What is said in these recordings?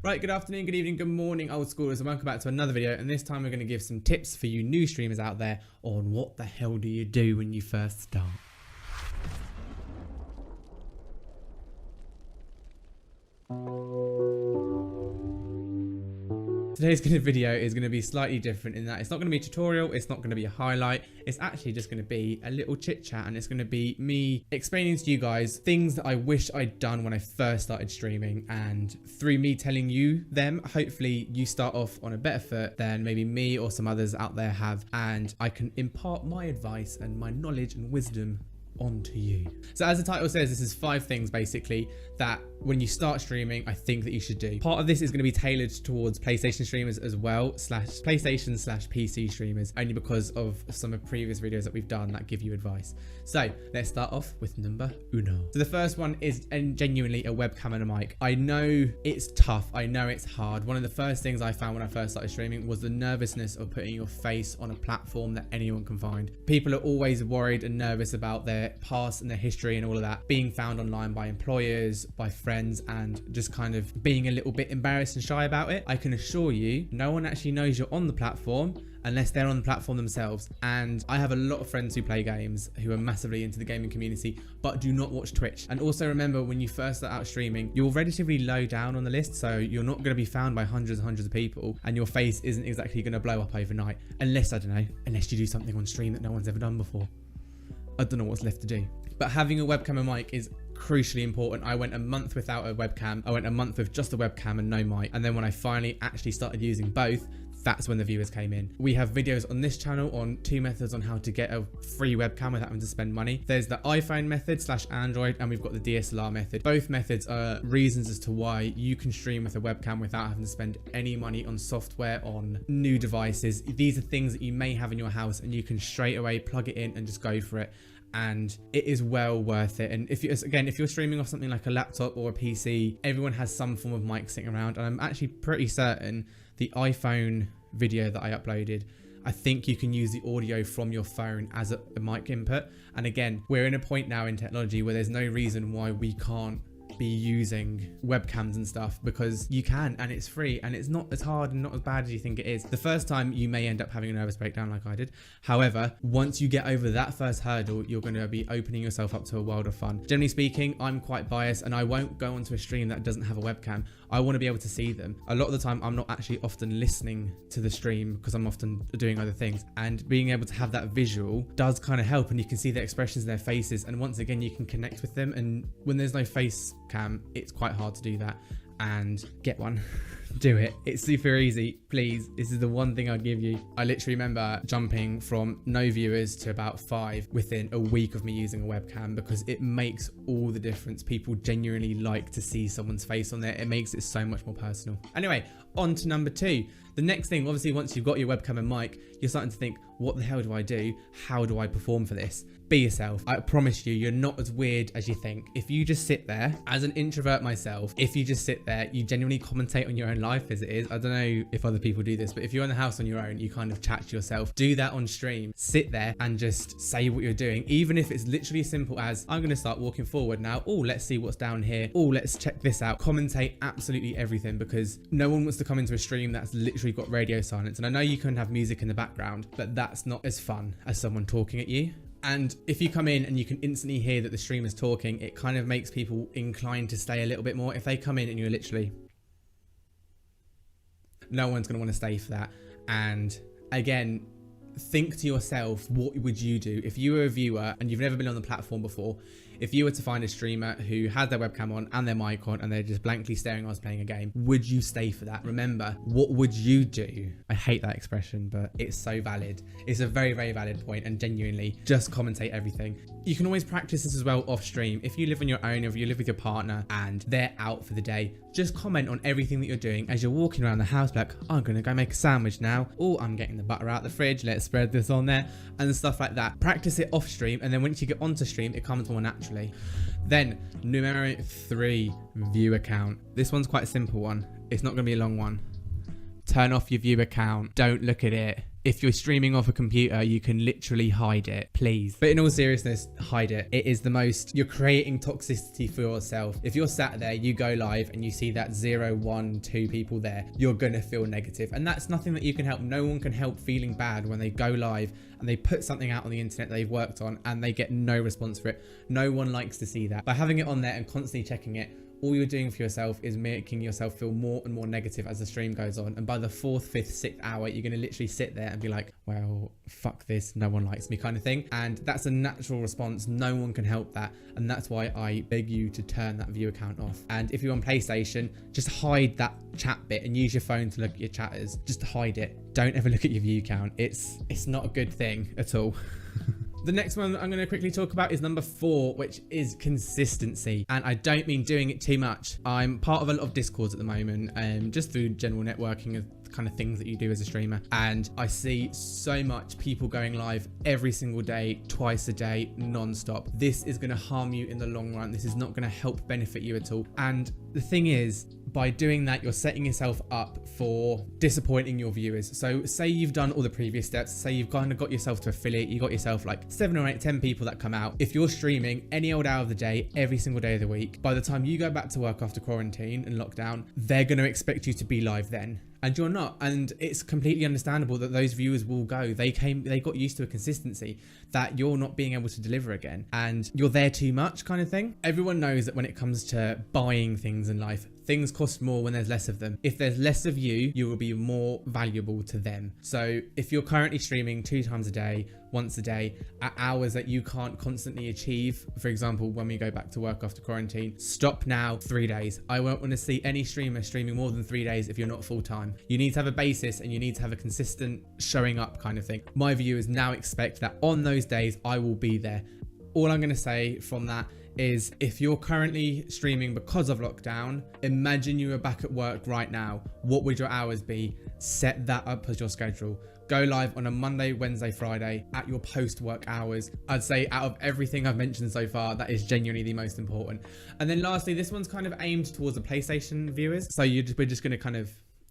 Right, good afternoon, good evening, good morning, old schoolers, and welcome back to another video. And this time we're going to give some tips for you new streamers out there on what the hell do you do when you first start. Today's video is going to be slightly different in that it's not going to be a tutorial, it's not going to be a highlight, it's actually just going to be a little chit chat, and it's going to be me explaining to you guys things that I wish I'd done when I first started streaming, and through me telling you them, hopefully you start off on a better foot than maybe me or some others out there have, and I can impart my advice and my knowledge and wisdom onto you. So as the title says, this is 5 things basically that when you start streaming I think that you should do. Part of this is going to be tailored towards PlayStation streamers as well, PlayStation/PC streamers, only because of some of previous videos that we've done that give you advice. So let's start off with number uno. So the first one is genuinely a webcam and a mic. I know it's tough, I know it's hard. One of the first things I found when I first started streaming was the nervousness of putting your face on a platform that anyone can find. People are always worried and nervous about their past and their history and all of that being found online by employers, by friends, and just kind of being a little bit embarrassed and shy about it. I can assure you no one actually knows you're on the platform unless they're on the platform themselves. And I have a lot of friends who play games who are massively into the gaming community but do not watch Twitch. And also remember, when you first start out streaming, you're relatively low down on the list, so you're not going to be found by hundreds and hundreds of people, and your face isn't exactly going to blow up overnight unless, I don't know, unless you do something on stream that no one's ever done before. I don't know what's left to do. But having a webcam and mic is crucially important. I went a month without a webcam. I went a month with just a webcam and no mic. And then when I finally actually started using both, that's when the viewers came in. We have videos on this channel on 2 methods on how to get a free webcam without having to spend money. There's the iPhone method / Android, and we've got the DSLR method. Both methods are reasons as to why you can stream with a webcam without having to spend any money on software, on new devices. These are things that you may have in your house and you can straight away plug it in and just go for it. And it is well worth it. And if you're streaming off something like a laptop or a PC, everyone has some form of mic sitting around, and I'm actually pretty certain the iPhone video that I uploaded, I think you can use the audio from your phone as a mic input. And again, we're in a point now in technology where there's no reason why we can't be using webcams and stuff, because you can, and it's free, and it's not as hard and not as bad as you think it is. The first time you may end up having a nervous breakdown like I did. However, once you get over that first hurdle, you're going to be opening yourself up to a world of fun. Generally speaking, I'm quite biased and I won't go onto a stream that doesn't have a webcam. I want to be able to see them. A lot of the time I'm not actually often listening to the stream because I'm often doing other things, and being able to have that visual does kind of help, and you can see their expressions in their faces, and once again you can connect with them. And when there's no face cam, it's quite hard to do that. And get one. Do it. It's super easy. Please, this is the one thing I'd give you. I literally remember jumping from no viewers to about 5 within a week of me using a webcam, because it makes all the difference. People genuinely like to see someone's face on there. It makes it so much more personal. Anyway, on to number 2. The next thing, obviously, once you've got your webcam and mic, you're starting to think, what the hell do I do? How do I perform for this? Be yourself. I promise you, you're not as weird as you think. If you just sit there, as an introvert myself, if you just sit there, you genuinely commentate on your own life as it is. I don't know if other people do this, but if you're in the house on your own, you kind of chat to yourself. Do that on stream. Sit there and just say what you're doing, even if it's literally as simple as, I'm going to start walking forward now. Oh, let's see what's down here. Oh, let's check this out. Commentate absolutely everything, because no one wants to come into a stream that's literally got radio silence. And I know you can have music in the background, but that's not as fun as someone talking at you. And if you come in and you can instantly hear that the streamer's talking, it kind of makes people inclined to stay a little bit more. If they come in and you're literally, no one's going to want to stay for that. And again, think to yourself, what would you do if you were a viewer and you've never been on the platform before? If you were to find a streamer who had their webcam on and their mic on and they're just blankly staring at us playing a game, would you stay for that? Remember, what would you do? I hate that expression, but it's so valid. It's a very, very valid point, and genuinely just commentate everything. You can always practice this as well off stream. If you live on your own, or if you live with your partner and they're out for the day, just comment on everything that you're doing as you're walking around the house, like, I'm gonna go make a sandwich now. Oh, I'm getting the butter out the fridge. Let's spread this on there, and stuff like that. Practice it off stream, and then once you get onto stream, it comes more naturally. Then numero 3, viewer count. This one's quite a simple one. It's not going to be a long one. Turn off your viewer count. Don't look at it. if you're streaming off a computer, you can literally hide it, please. But in all seriousness, hide it. It is the most, you're creating toxicity for yourself. If you're sat there, you go live and you see that 0, 1, 2 people there, you're gonna feel negative. And that's nothing that you can help. No one can help feeling bad when they go live and they put something out on the internet they've worked on and they get no response for it. No one likes to see that. By having it on there and constantly checking it, all you're doing for yourself is making yourself feel more and more negative as the stream goes on. And by the 4th, 5th, 6th hour, you're going to literally sit there and be like, well, fuck this, no one likes me kind of thing. And that's a natural response. No one can help that. And that's why I beg you to turn that view account off. And if you're on PlayStation, just hide that chat bit and use your phone to look at your chatters. Just hide it. Don't ever look at your view count. It's not a good thing at all. The next one I'm going to quickly talk about is number 4, which is consistency. And I don't mean doing it too much. I'm part of a lot of Discords at the moment, just through general networking of kind of things that you do as a streamer. And I see so much people going live every single day, twice a day, non-stop. This is going to harm you in the long run. This is not going to help benefit you at all. And the thing is, by doing that, you're setting yourself up for disappointing your viewers. So say you've done all the previous steps, say you've kind of got yourself to affiliate, you got yourself like 7 or 8, 10 people that come out. If you're streaming any old hour of the day, every single day of the week, by the time you go back to work after quarantine and lockdown, they're going to expect you to be live then. And you're not. And it's completely understandable that those viewers will go. They got used to a consistency that you're not being able to deliver again. And you're there too much kind of thing. Everyone knows that when it comes to buying things in life, things cost more when there's less of them. If there's less of you, you will be more valuable to them. So if you're currently streaming 2 times a day, once a day, at hours that you can't constantly achieve, for example, when we go back to work after quarantine, stop now. 3 days. I won't want to see any streamer streaming more than 3 days if you're not full time. You need to have a basis and you need to have a consistent showing up kind of thing. My viewers now expect that on those days, I will be there. All I'm going to say from that is if you're currently streaming because of lockdown, imagine you were back at work right now. What would your hours be? Set that up as your schedule. Go live on a Monday, Wednesday, Friday at your post-work hours. I'd say out of everything I've mentioned so far, that is genuinely the most important. And then lastly, this one's kind of aimed towards the PlayStation viewers. So we're just going to kind of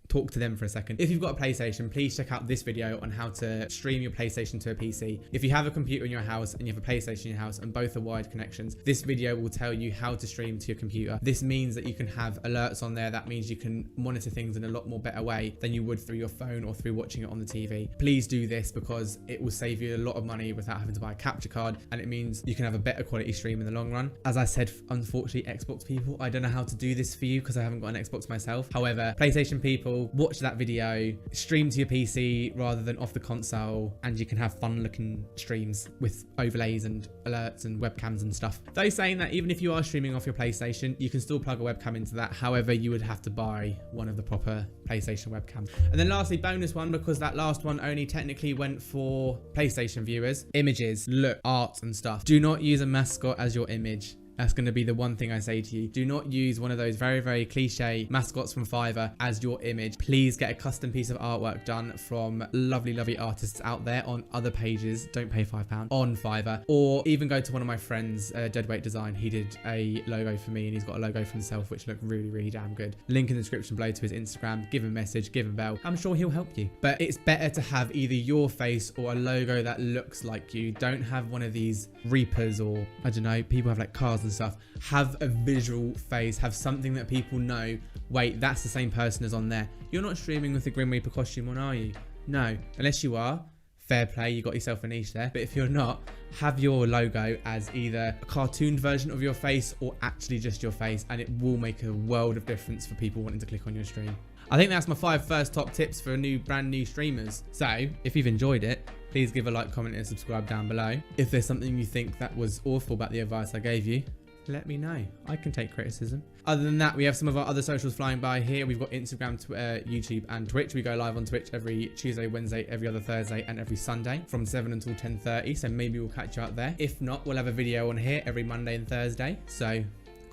talk to them for a second. If you've got a PlayStation, please check out this video on how to stream your PlayStation to a PC. If you have a computer in your house and you have a PlayStation in your house and both are wired connections, this video will tell you how to stream to your computer. This means that you can have alerts on there. That means you can monitor things in a lot more better way than you would through your phone or through watching it on the TV. Please do this because it will save you a lot of money without having to buy a capture card, and it means you can have a better quality stream in the long run. As I said, unfortunately, Xbox people, I don't know how to do this for you because I haven't got an Xbox myself. However, PlayStation people, watch that video, stream to your PC rather than off the console, and you can have fun looking streams with overlays and alerts and webcams and stuff. Though saying that, even if you are streaming off your PlayStation, you can still plug a webcam into that. However, you would have to buy one of the proper PlayStation webcams. And then lastly, bonus one, because that last one only technically went for PlayStation viewers: images, look, art and stuff. Do not use a mascot as your image. That's going to be the one thing I say to you. Do not use one of those very, very cliche mascots from Fiverr as your image. Please get a custom piece of artwork done from lovely, lovely artists out there on other pages. Don't pay £5 on Fiverr. Or even go to one of my friends, Deadweight Design. He did a logo for me and he's got a logo for himself which looked really, really damn good. Link in the description below to his Instagram. Give him a message, give him a bell. I'm sure he'll help you. But it's better to have either your face or a logo that looks like you. Don't have one of these Reapers, or I don't know, people have like cars and stuff. Have a visual face, have something that people know, wait, that's the same person as on there. You're not streaming with the Grim Reaper costume on, are you? No, unless you are, fair play, you got yourself a niche there. But if you're not, have your logo as either a cartooned version of your face or actually just your face, and it will make a world of difference for people wanting to click on your stream. I think that's my 5 first top tips for brand new streamers. So if you've enjoyed it, please give a like, comment and subscribe down below. If there's something you think that was awful about the advice I gave you, let me know. I can take criticism. Other than that, we have some of our other socials flying by here. We've got Instagram, Twitter, YouTube and Twitch. We go live on Twitch every Tuesday, Wednesday, every other Thursday and every Sunday from 7 until 10:30. So maybe we'll catch you out there. If not, we'll have a video on here every Monday and Thursday. So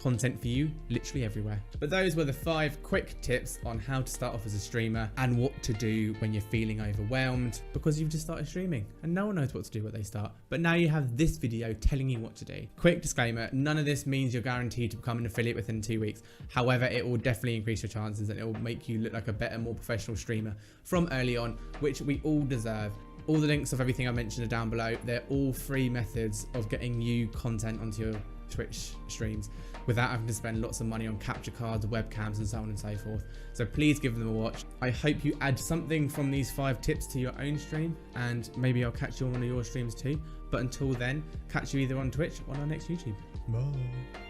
content for you literally everywhere. But those were the 5 quick tips on how to start off as a streamer and what to do when you're feeling overwhelmed because you've just started streaming and no one knows what to do when they start. But now you have this video telling you what to do. Quick disclaimer, none of this means you're guaranteed to become an affiliate within 2 weeks. However, it will definitely increase your chances and it will make you look like a better, more professional streamer from early on, which we all deserve. All the links of everything I mentioned are down below. They're all free methods of getting new content onto your Twitch streams without having to spend lots of money on capture cards, webcams and so on and so forth. So please give them a watch. I hope you add something from these 5 tips to your own stream and maybe I'll catch you on one of your streams too. But until then, catch you either on Twitch or on our next YouTube. Bye.